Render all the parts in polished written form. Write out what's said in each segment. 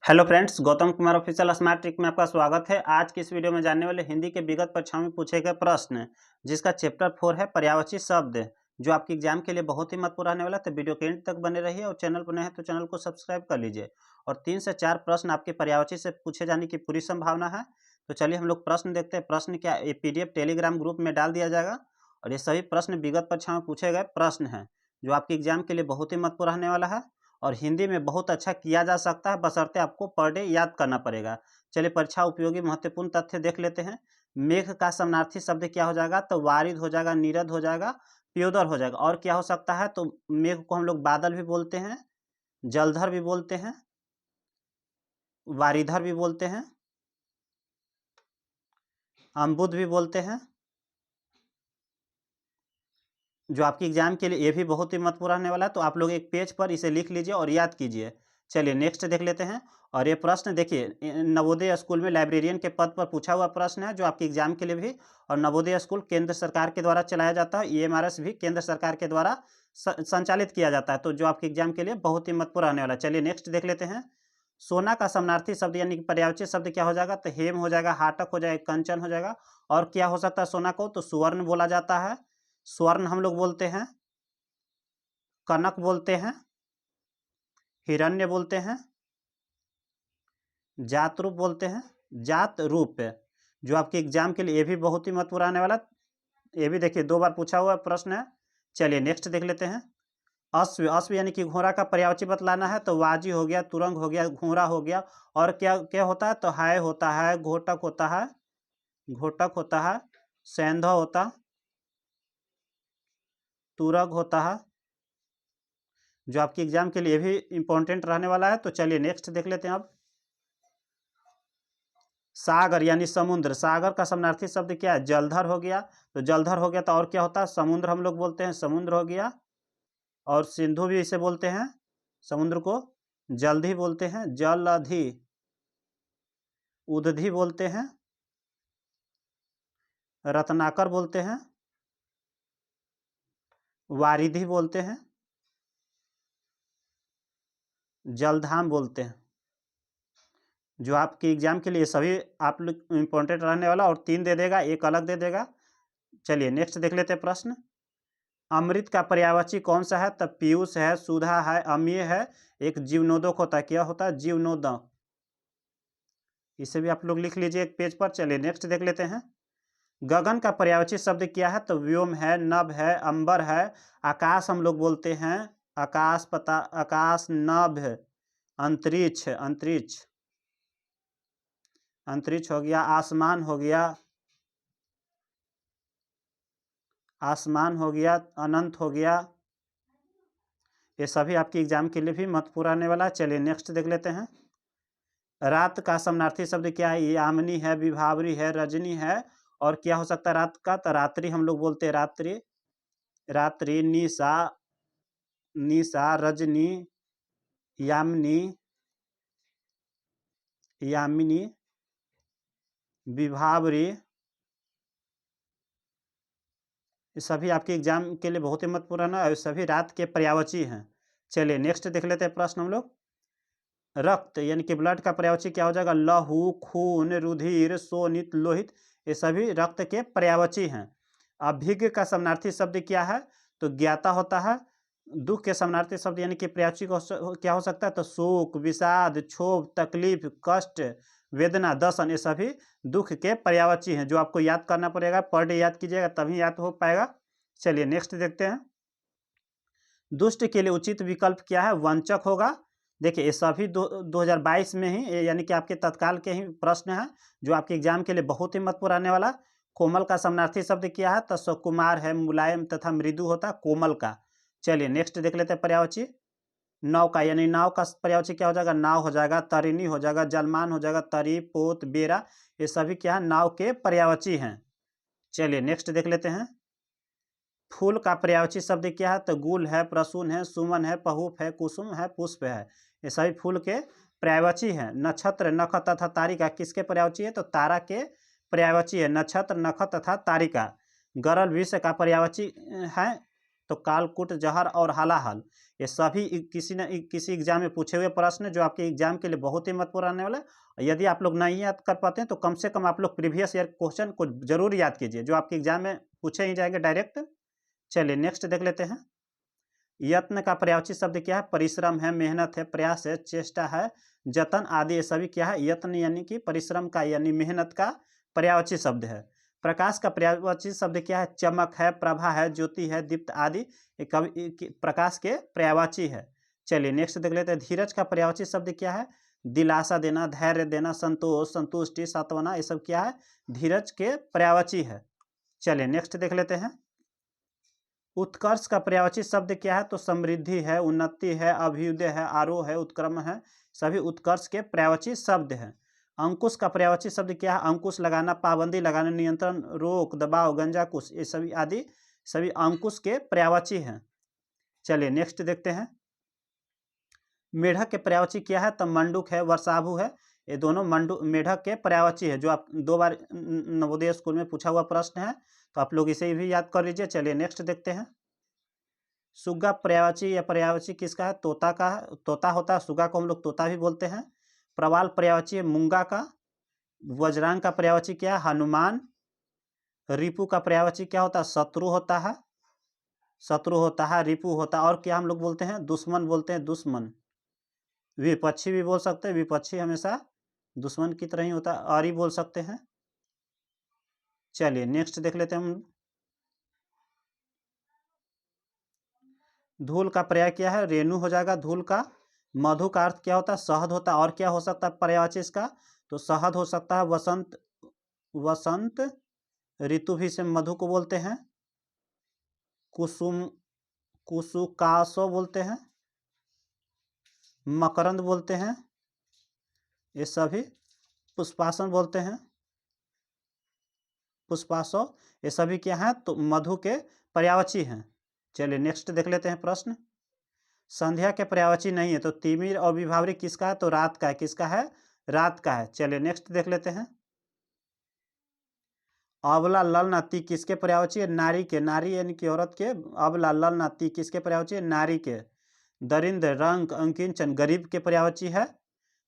Hello friends, Gautam Kumar official smart trick में आपका स्वागत है। आज की इस वीडियो में जानने वाले हिंदी के विगत परीक्षाओं में पूछे गए प्रश्न जिसका चैप्टर 4 है पर्यायवाची शब्द, जो आपके एग्जाम के लिए बहुत ही महत्वपूर्ण रहने वाला है। तो वीडियो के एंड तक बने रहिए और चैनल पर नए हैं तो चैनल को सब्सक्राइब कर लीजिए। और 3 से 4 प्रश्न आपके पर्यायवाची से पूछे जाने की पूरी संभावना है। तो चलिए हम लोग प्रश्न देखते हैं। प्रश्न क्या ये PDF टेलीग्राम ग्रुप में डाल दिया जाएगा और ये सभी प्रश्न विगत परीक्षाओं में पूछे गए प्रश्न हैं, जो आपके एग्जाम के लिए बहुत ही महत्वपूर्ण रहने वाला है और हिंदी में बहुत अच्छा किया जा सकता है, बशर्ते आपको पर डे याद करना पड़ेगा। चलिए परीक्षा उपयोगी महत्वपूर्ण तथ्य देख लेते हैं। मेघ का समानार्थी शब्द क्या हो जाएगा? तो वारिध हो जाएगा, नीरद हो जाएगा, प्योदर हो जाएगा। और क्या हो सकता है? तो मेघ को हम लोग बादल भी बोलते हैं, जलधर भी बोलते हैं, वारिधर भी बोलते हैं, अम्बुद भी बोलते हैं, जो आपके एग्जाम के लिए ये भी बहुत ही महत्वपूर्ण रहने वाला है। तो आप लोग एक पेज पर इसे लिख लीजिए और याद कीजिए। चलिए नेक्स्ट देख लेते हैं। और ये प्रश्न देखिए, नवोदय स्कूल में लाइब्रेरियन के पद पर पूछा हुआ प्रश्न है, जो आपके एग्जाम के लिए भी। और नवोदय स्कूल केंद्र सरकार के द्वारा चलाया जाता है, EMRS भी केंद्र सरकार के द्वारा संचालित किया जाता है। तो जो आपके एग्जाम के लिए बहुत ही महत्वपूर्ण रहने वाला है। चलिए नेक्स्ट देख लेते हैं। सोना का समानार्थी शब्द यानी कि पर्यायवाची शब्द क्या हो जाएगा? तो हेम हो जाएगा, हाटक हो जाएगा, कंचन हो जाएगा। और क्या हो सकता है सोना को? तो सुवर्ण बोला जाता है, स्वर्ण हम लोग बोलते हैं, कनक बोलते हैं, हिरण्य बोलते हैं, जात रूप बोलते हैं, जात रूप। जो आपके एग्जाम के लिए ये भी बहुत ही महत्वपूर्ण आने वाला। ये भी देखिए 2 बार पूछा हुआ प्रश्न है। चलिए नेक्स्ट देख लेते हैं। अश्व, अश्व यानी कि घोड़ा का पर्यायवाची बतलाना है। तो वाजी हो गया, तुरंग हो गया, घोड़ा हो गया। और क्या क्या होता है? तो हाय होता है, घोटक होता है, घोटक होता है, सैंधव होता, तुरग होता है, जो आपके एग्जाम के लिए भी इंपॉर्टेंट रहने वाला है। तो चलिए नेक्स्ट देख लेते हैं अब। सागर यानी समुद्र, सागर का समानार्थी शब्द क्या है? जलधर हो गया। तो जलधर हो गया तो और क्या होता है? समुद्र हम लोग बोलते हैं, समुद्र हो गया। और सिंधु भी इसे बोलते हैं, समुद्र को जलधि बोलते हैं, जलधि। उदधि बोलते हैं, रत्नाकर बोलते हैं, वारिधि बोलते हैं, जलधाम बोलते हैं। जो आपके एग्जाम के लिए सभी आप लोग इंपॉर्टेंट रहने वाला। और 3 दे देगा, 1 अलग दे देगा। चलिए नेक्स्ट देख लेते हैं प्रश्न। अमृत का पर्यायवाची कौन सा है? तब पीयूष है, सुधा है, अम्लीय है, एक जीवनोदक होता है। क्या होता है? जीवनोदक। इसे भी आप लोग लिख लीजिए एक पेज पर। चलिए नेक्स्ट देख लेते हैं। गगन का पर्यायवाची शब्द क्या है? तो व्योम है, नभ है, अंबर है, आकाश हम लोग बोलते हैं, आकाश, पता, आकाश, नभ, अंतरिक्ष, अंतरिक्ष, अंतरिक्ष हो गया, आसमान हो गया, आसमान हो गया, अनंत हो गया। ये सभी आपके एग्जाम के लिए भी महत्वपूर्ण आने वाला है। चलिए नेक्स्ट देख लेते हैं। रात का समानार्थी शब्द क्या है? यामिनी है, विभावरी है, रजनी है। और क्या हो सकता है रात का? तो रात्रि हम लोग बोलते हैं, रात्रि, रात्रि, निशा, निशा, रजनी, यामिनी, यामिनी, विभावरी। ये सभी आपके एग्जाम के लिए बहुत ही महत्वपूर्ण है और सभी रात के पर्यायवाची हैं। चलिए नेक्स्ट देख लेते हैं प्रश्न हम लोग। रक्त यानी कि ब्लड का पर्यायवाची क्या हो जाएगा? लहू, खून, रुधिर, शोणित, लोहित। ये सभी रक्त के पर्यायवाची हैं। अभिज्ञ का समानार्थी शब्द क्या है? तो ज्ञाता होता है। दुख के समानार्थी शब्द यानी कि पर्यायवाची क्या हो सकता है? तो शोक, विषाद, क्षोभ, तकलीफ, कष्ट, वेदना, दर्शन। ये सभी दुख के पर्यायवाची हैं, जो आपको याद करना पड़ेगा। पर डे याद कीजिएगा तभी याद हो पाएगा। चलिए नेक्स्ट देखते हैं। दुष्ट के लिए उचित विकल्प क्या है? वंचक होगा। देखिए ये सभी 2022 में ही यानी कि आपके तत्काल के ही प्रश्न हैं, जो आपके एग्जाम के लिए बहुत ही महत्वपूर्ण आने वाला। कोमल का समानार्थी शब्द क्या है? तो सुकुमार है, मुलायम तथा मृदु होता है, कोमल का। चलिए नेक्स्ट देख लेते हैं पर्यायवाची। नौ का यानी नाव का पर्यायवाची क्या हो जाएगा? नाव हो जाएगा, तरिणी हो जाएगा, जलमान हो जाएगा, तरी, पोत, बेरा। ये सभी क्या है? नाव के पर्यायवाची हैं। चलिए नेक्स्ट देख लेते हैं। फूल का पर्यायवाची शब्द क्या है? तो गुल है, प्रसून है, सुमन है, पहुप है, कुसुम है, पुष्प है। ये सभी फूल के पर्यायवाची हैं। नक्षत्र, नख तथा तारिका किसके पर्यायवाची है? तो तारा के पर्यायवाची है, नक्षत्र, नख तथा तारिका। गरल विश्व का पर्यायवाची है। तो कालकूट, जहर और हलाहल, ये सभी किसी न किसी एग्जाम में पूछे हुए प्रश्न जो आपके एग्जाम के लिए बहुत ही महत्वपूर्ण आने वाला है। यदि आप लोग नहीं याद कर पाते हैं तो कम से कम आप लोग प्रीवियस ईयर क्वेश्चन को जरूर याद कीजिए, जो आपके एग्जाम में पूछे ही जाएंगे डायरेक्ट। चलिए नेक्स्ट देख लेते हैं। यत्न का पर्यायवाची शब्द क्या है? परिश्रम है, मेहनत है, प्रयास है, चेष्टा है, जतन आदि, ये सभी क्या है? यत्न यानी कि परिश्रम का यानी मेहनत का पर्यायवाची शब्द है। प्रकाश का पर्यायवाची शब्द क्या है? चमक है, प्रभा है, ज्योति है, दीप्त आदि, ये कवि प्रकाश के पर्यायवाची है। चलिए नेक्स्ट देख लेते हैं। धीरज का पर्यायवाची शब्द क्या है? दिलासा देना, धैर्य देना, संतोष, संतुष्टि, सांत्वना, ये सब क्या है? धीरज के पर्यायवाची है। चलिए नेक्स्ट देख लेते हैं। उत्कर्ष का पर्यायवाची शब्द क्या है? तो समृद्धि है, उन्नति है, अभ्युदय है, आरोह है, उत्क्रम है, सभी उत्कर्ष के पर्यायवाची शब्द हैं। अंकुश का पर्यायवाची शब्द क्या है? अंकुश लगाना, पाबंदी लगाना, नियंत्रण, रोक, दबाव, गंजाकुश, ये सभी आदि सभी अंकुश के पर्यायवाची हैं। चलिए नेक्स्ट देखते हैं। मेढक के पर्यायवाची क्या है? तो मंडूक है, वर्षाभु है, ये दोनों मेढक के पर्यायवाची है, जो आप 2 बार नवोदय स्कूल में पूछा हुआ प्रश्न है, तो आप लोग इसे भी याद कर लीजिए। चलिए नेक्स्ट देखते हैं। सुग्गा पर्यायवाची या पर्यायवाची किसका है? तोता का है, तोता होता है, सुग्गा को हम लोग तोता भी बोलते हैं। प्रवाल पर्यायवाची है मूंगा का। वज्रांग का पर्यायवाची क्या है? हनुमान। रिपु का पर्यायवाची क्या होता है? शत्रु होता है, शत्रु होता है, रिपु होता है। और क्या हम लोग बोलते हैं? दुश्मन बोलते हैं, दुश्मन। विपक्षी भी बोल सकते हैं, विपक्षी हमेशा दुश्मन की तरह ही होता है, आरी बोल सकते हैं। चलिए नेक्स्ट देख लेते हैं हम। धूल का पर्याय क्या है? रेणु हो जाएगा धूल का। मधु का अर्थ क्या होता है? शहद होता है। और क्या हो सकता है पर्यायवाची इसका? तो शहद हो सकता है, वसंत, वसंत ऋतु भी से मधु को बोलते हैं। कुसुम, कुसुकासो बोलते हैं, मकरंद बोलते हैं, ये सभी पुष्पासन बोलते हैं, पुष्पासो, ये सभी क्या हैं? तो मधु के पर्यायवाची हैं। चलिए नेक्स्ट देख लेते हैं प्रश्न। संध्या के पर्यायवाची नहीं है, तो तिमिर और विभावरी किसका है? तो रात का है। किसका है? रात का है। चलिए नेक्स्ट देख लेते हैं। अबला ललना ती किसके पर्यायवाची है? नारी के। नारी यानी कि औरत के। अबला ललना ती किसके पर्यायवाची है? नारी के। दरिंद्र, रंक, अंकिंचन, गरीब के पर्यायवाची है।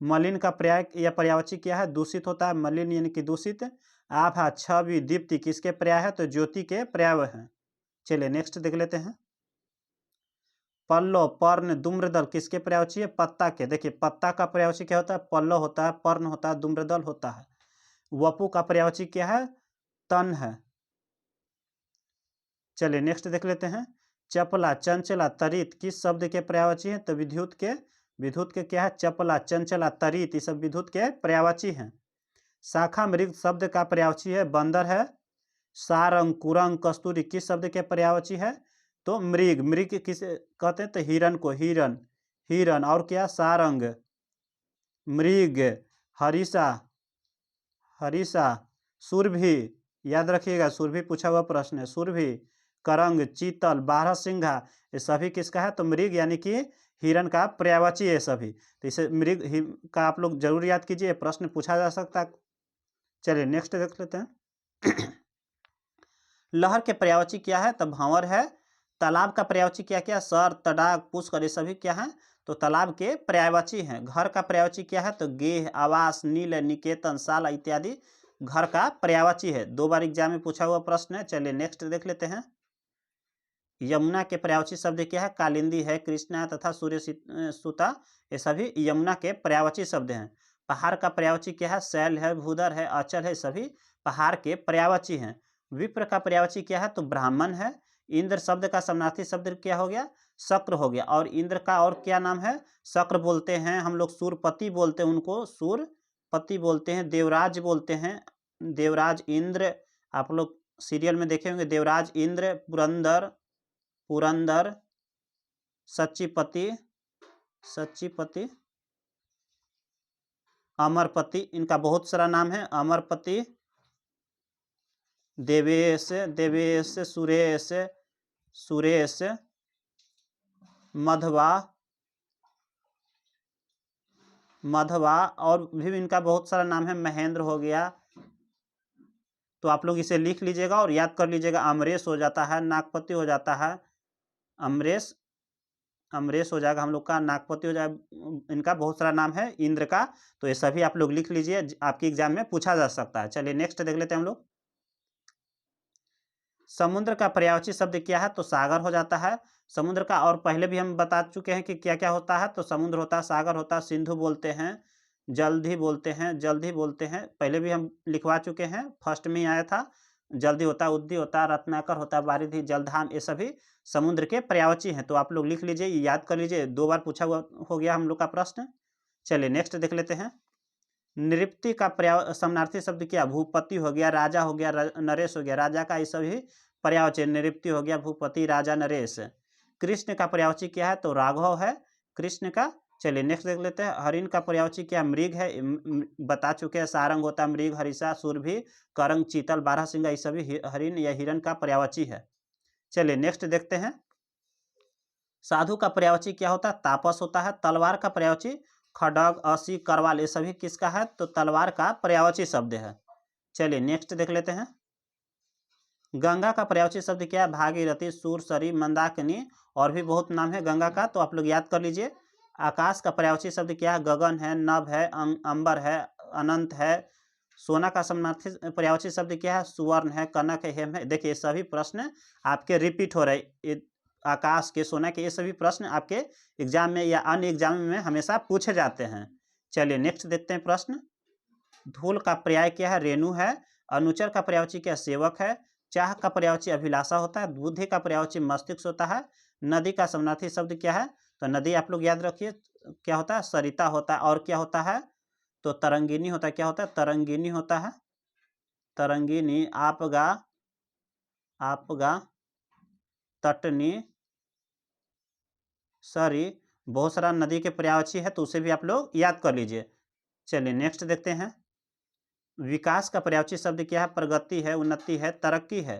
मलिन का पर्याय या पर्यायवाची क्या है? दूषित होता है, मलिन यानी कि दूषित। आभा, छवि, दीप्ति किसके पर्याय है? तो ज्योति के पर्याय हैं। चलिए नेक्स्ट देख लेते हैं। पल्लव, पर्ण, धूम्रदल किसके पर्यायवाची है? पत्ता के। देखिए पत्ता का पर्यायवाची क्या होता है? पल्लव होता है, पर्ण होता है, धूम्रदल होता है। वपु का पर्यायवाची क्या है? तन है। चलिए नेक्स्ट देख लेते हैं। चपला, चंचला, तरित किस शब्द के पर्यायवाची है? तो विद्युत के। विद्युत के क्या है? चपला, चंचला, तरित, ये सब विद्युत के पर्यायवाची हैं। शाखा मृग शब्द का पर्यायवाची है? बंदर है। सारंग, कुरंग, कस्तूरी किस शब्द के पर्यायवाची है? तो मृग। मृग किसे कहते हैं? तो हिरण को, हिरण, हिरण। और क्या? सारंग, मृग, हरिषा, हरिषा, सुरभि, याद रखिएगा सुरभि पूछा हुआ प्रश्न है, सुरभि, करंग, चीतल, बारहसिंघा, ये सभी किसका है? तो मृग यानी कि हिरण का पर्यायवाची है सभी। तो इसे मृग का आप लोग जरूर याद कीजिए, प्रश्न पूछा जा सकता है। चलिए नेक्स्ट देख लेते हैं। लहर के पर्यायवाची क्या है? तो भंवर है। तालाब का पर्यायवाची क्या क्या? सर, तडाग, पुष्कर, ये सभी क्या है? तो तालाब के पर्यायवाची हैं। घर का पर्यायवाची क्या है? तो गेह, आवास, नील, निकेतन, शाला इत्यादि घर का पर्यायवाची है। 2 बार एग्जाम में पूछा हुआ प्रश्न है। चलिए नेक्स्ट देख लेते हैं। यमुना के पर्यायवाची शब्द क्या है? कालिंदी है, कृष्णा तथा सूर्य सुता, ये सभी यमुना के पर्यायवाची शब्द हैं। पहाड़ का पर्यायवाची क्या है? शैल है, भूधर है, अचल है, सभी पहाड़ के पर्यायवाची हैं। विप्र का पर्यायवाची क्या है? तो ब्राह्मण है। इंद्र शब्द का समानार्थी शब्द क्या हो गया? शक्र हो गया। और इंद्र का और क्या नाम है? शक्र बोलते हैं हम लोग, सूरपति बोलते हैं उनको, सूरपति बोलते हैं, देवराज बोलते हैं, देवराज इंद्र। आप लोग सीरियल में देखे होंगे, देवराज इंद्र, पुरंदर, पुरंदर, सच्चीपति, सच्चीपति, अमरपति, इनका बहुत सारा नाम है। अमरपति, देवेश, देवेश, सुरेश, सुरेश, मधवा, मधवा, और भी इनका बहुत सारा नाम है। महेंद्र हो गया। तो आप लोग इसे लिख लीजिएगा और याद कर लीजिएगा। अमरेश हो जाता है, नागपति हो जाता है, अमरेश, अमरेश हो जाएगा हम लोग का, नागपति हो जाएगा, इनका बहुत सारा नाम है, इंद्र का। तो ये सभी आप लोग लिख लीजिए, आपके एग्जाम में पूछा जा सकता है। चलिए नेक्स्ट देख लेते हैं हम लोग। समुद्र का पर्यायवाची शब्द क्या है? तो सागर हो जाता है समुद्र का। और पहले भी हम बता चुके हैं कि क्या क्या होता है। तो समुद्र होता है, सागर होता है, सिंधु बोलते हैं, जल्दी बोलते हैं, जल्दी बोलते हैं, पहले भी हम लिखवा चुके हैं, फर्स्ट में ही आया था। जल्दी होता है, उद्दी होता है, रत्नाकर होता है, बारिधि, जलधाम, ये सभी समुद्र के पर्यायवाची हैं। तो आप लोग लिख लीजिए, याद कर लीजिए, 2 बार पूछा हुआ हो गया हम लोग का प्रश्न। चलिए नेक्स्ट देख लेते हैं। नृपति का समानार्थी शब्द क्या? भूपति हो गया, राजा हो गया, नरेश हो गया। राजा का ये सभी पर्यायवाची, नृपति हो गया, भूपति, राजा, नरेश। कृष्ण का पर्यायवाची क्या है? तो राघव है कृष्ण का। चलिए नेक्स्ट देख लेते हैं। हरिण का पर्यायवाची क्या? मृग है, बता चुके हैं, सारंग होता है, मृग, हरिषा, सुरभि, करंग, चीतल, बारहसिंगा, ये सभी हरिण या हिरण का पर्यायवाची है। चलिए नेक्स्ट देखते हैं। साधु का पर्यायवाची क्या होता है? तापस होता है। तलवार का पर्यायवाची खड्ग, असी, करवाल, ये सभी किसका है? तो तलवार का पर्यायवाची शब्द है। चलिए नेक्स्ट देख लेते हैं। गंगा का पर्यायवाची शब्द क्या है? भागीरथी, सुरसरी, मंदाकिनी, और भी बहुत नाम है गंगा का, तो आप लोग याद कर लीजिए। आकाश का पर्यायवाची शब्द क्या है? गगन है, नभ है, अंबर है, अनंत है। सोना का समानार्थी पर्यायवाची शब्द क्या है? सुवर्ण है, कनक है, हेम है। देखिए सभी प्रश्न आपके रिपीट हो रहे, आकाश के, सोना के, ये सभी प्रश्न आपके एग्जाम में या अन्य एग्जाम में हमेशा पूछे जाते हैं। चलिए नेक्स्ट देखते हैं प्रश्न। धूल का पर्याय क्या है? रेणु है। अनुचर का पर्यायवाची क्या? सेवक है। चाह का पर्यायवाची अभिलाषा होता है। बुद्धि का पर्यायवाची मस्तिष्क होता है। नदी का समानार्थी शब्द क्या है? तो नदी आप लोग याद रखिए, क्या होता है? सरिता होता है। और क्या होता है? तो तरंगिनी होता है। क्या होता है? तरंगिनी होता है, तरंगिनी, आपगा, आपगा, तटनी, सॉरी, बहुत सारा नदी के पर्यायवाची है, तो उसे भी आप लोग याद कर लीजिए। चलिए नेक्स्ट देखते हैं। विकास का पर्यायवाची शब्द क्या है? प्रगति है, उन्नति है, तरक्की है।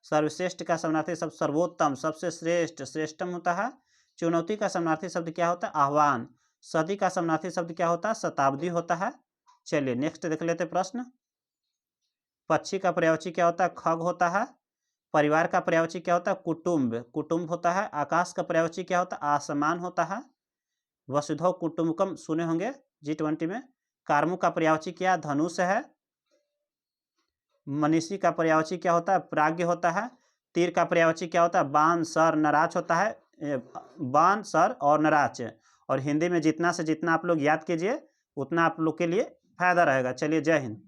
सर्वश्रेष्ठ का समानार्थी शब्द सर्वोत्तम, सबसे श्रेष्ठ, श्रेष्ठम होता है। चुनौती का समानार्थी शब्द क्या होता है? आह्वान। सदी का समानार्थी शब्द क्या होता है? शताब्दी होता है। चलिए नेक्स्ट देख लेते प्रश्न। पक्षी का पर्यायवाची क्या होता है? खग होता है। परिवार का पर्यायवाची क्या होता है? कुटुंब, कुटुंब होता है। आकाश का पर्यायवाची क्या होता है? आसमान होता है। वसुधैव कुटुंबकम सुने होंगे G20 में। कार्मु का पर्यायवाची क्या? धनुष है। मनीषी का पर्यायवाची क्या होता है? प्राज्ञ होता है। तीर का पर्यायवाची क्या होता है? बाण, सर, नराच होता है। बाण, सर और नराच। और हिंदी में जितना से जितना आप लोग याद कीजिए उतना आप लोग के लिए फायदा रहेगा। चलिए जय हिंद।